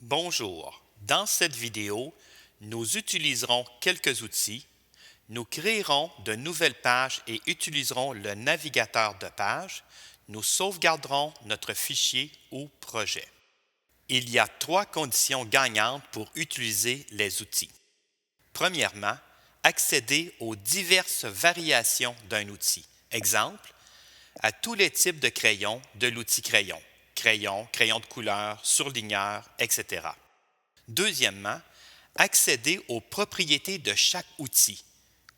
Bonjour, dans cette vidéo, nous utiliserons quelques outils, nous créerons de nouvelles pages et utiliserons le navigateur de pages, nous sauvegarderons notre fichier ou projet. Il y a trois conditions gagnantes pour utiliser les outils. Premièrement, accéder aux diverses variations d'un outil. Exemple, à tous les types de crayons de l'outil crayon, crayon de couleur, surligneur, etc. Deuxièmement, accéder aux propriétés de chaque outil,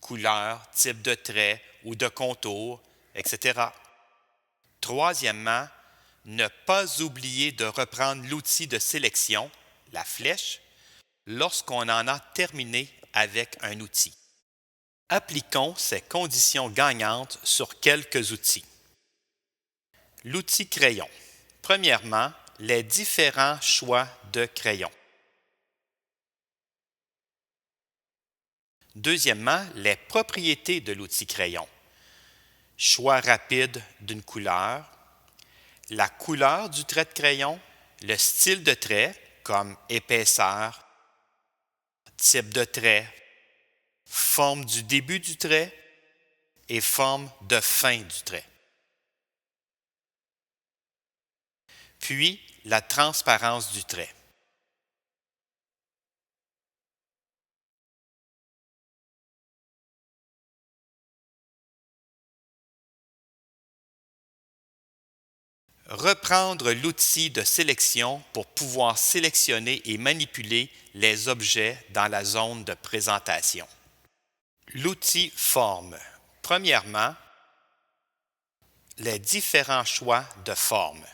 couleur, type de trait ou de contour, etc. Troisièmement, ne pas oublier de reprendre l'outil de sélection, la flèche, lorsqu'on en a terminé avec un outil. Appliquons ces conditions gagnantes sur quelques outils. L'outil crayon. Premièrement, les différents choix de crayons. Deuxièmement, les propriétés de l'outil crayon. Choix rapide d'une couleur, la couleur du trait de crayon, le style de trait comme épaisseur, type de trait, forme du début du trait et forme de fin du trait. Puis, la transparence du trait. Reprendre l'outil de sélection pour pouvoir sélectionner et manipuler les objets dans la zone de présentation. L'outil Forme. Premièrement, les différents choix de forme.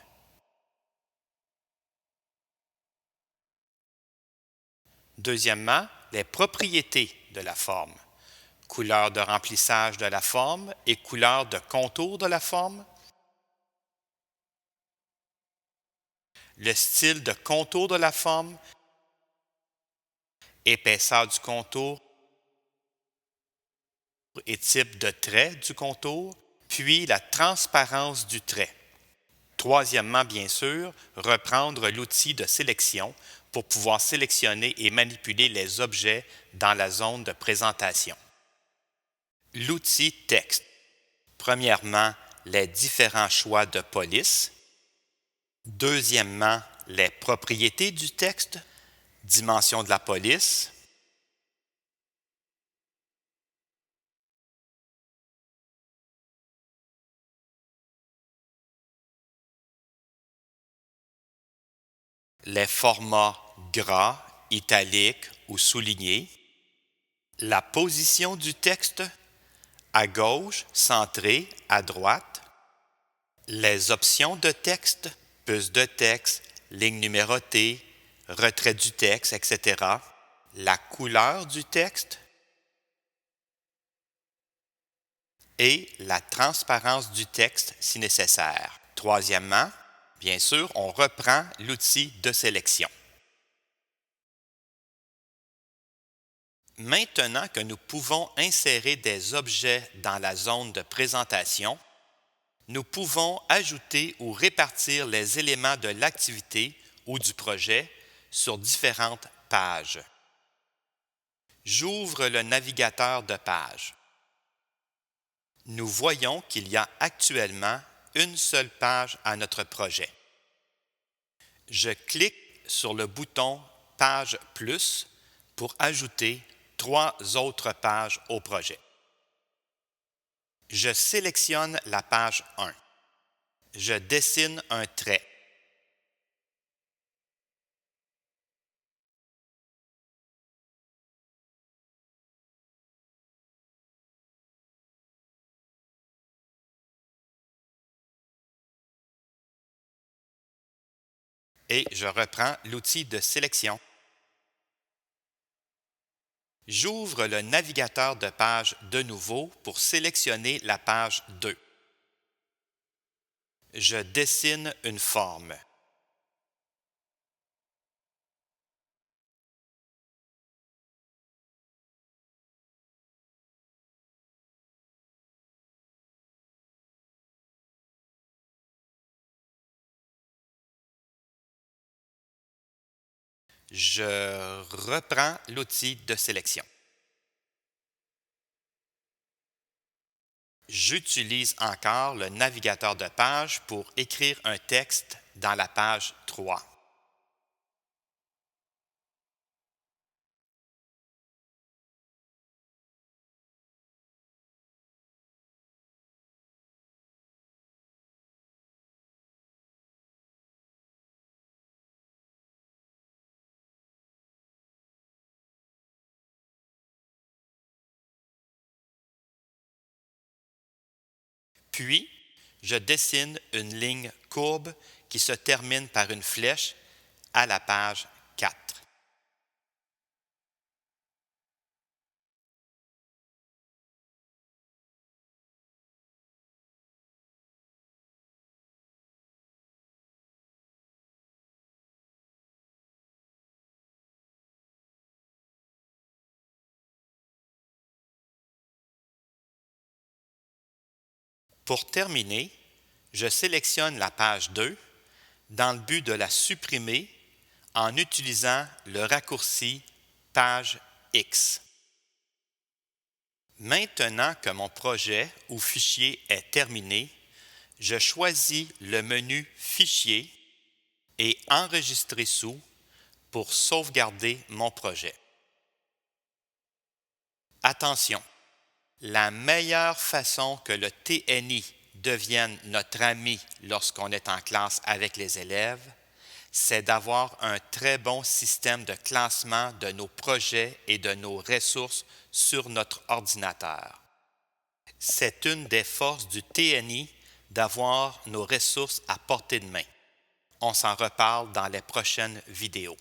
Deuxièmement, les propriétés de la forme. Couleur de remplissage de la forme et couleur de contour de la forme. Le style de contour de la forme, épaisseur du contour et type de trait du contour, puis la transparence du trait. Troisièmement, bien sûr, reprendre l'outil de sélection pour pouvoir sélectionner et manipuler les objets dans la zone de présentation. L'outil texte. Premièrement, les différents choix de police. Deuxièmement, les propriétés du texte, dimension de la police. Les formats gras, italique ou souligné. La position du texte, à gauche, centré, à droite. Les options de texte, puce de texte, ligne numérotée, retrait du texte, etc. La couleur du texte et la transparence du texte si nécessaire. Troisièmement, bien sûr, on reprend l'outil de sélection. Maintenant que nous pouvons insérer des objets dans la zone de présentation, nous pouvons ajouter ou répartir les éléments de l'activité ou du projet sur différentes pages. J'ouvre le navigateur de pages. Nous voyons qu'il y a actuellement une seule page à notre projet. Je clique sur le bouton Page plus pour ajouter 3 autres pages au projet. Je sélectionne la page 1. Je dessine un trait. Et je reprends l'outil de sélection. J'ouvre le navigateur de page de nouveau pour sélectionner la page 2. Je dessine une forme. Je reprends l'outil de sélection. J'utilise encore le navigateur de page pour écrire un texte dans la page 3. Puis, je dessine une ligne courbe qui se termine par une flèche à la page 4. Pour terminer, je sélectionne la page 2 dans le but de la supprimer en utilisant le raccourci Page X. Maintenant que mon projet ou fichier est terminé, je choisis le menu Fichier et Enregistrer sous pour sauvegarder mon projet. Attention, la meilleure façon que le TNI devienne notre ami lorsqu'on est en classe avec les élèves, c'est d'avoir un très bon système de classement de nos projets et de nos ressources sur notre ordinateur. C'est une des forces du TNI d'avoir nos ressources à portée de main. On s'en reparle dans les prochaines vidéos.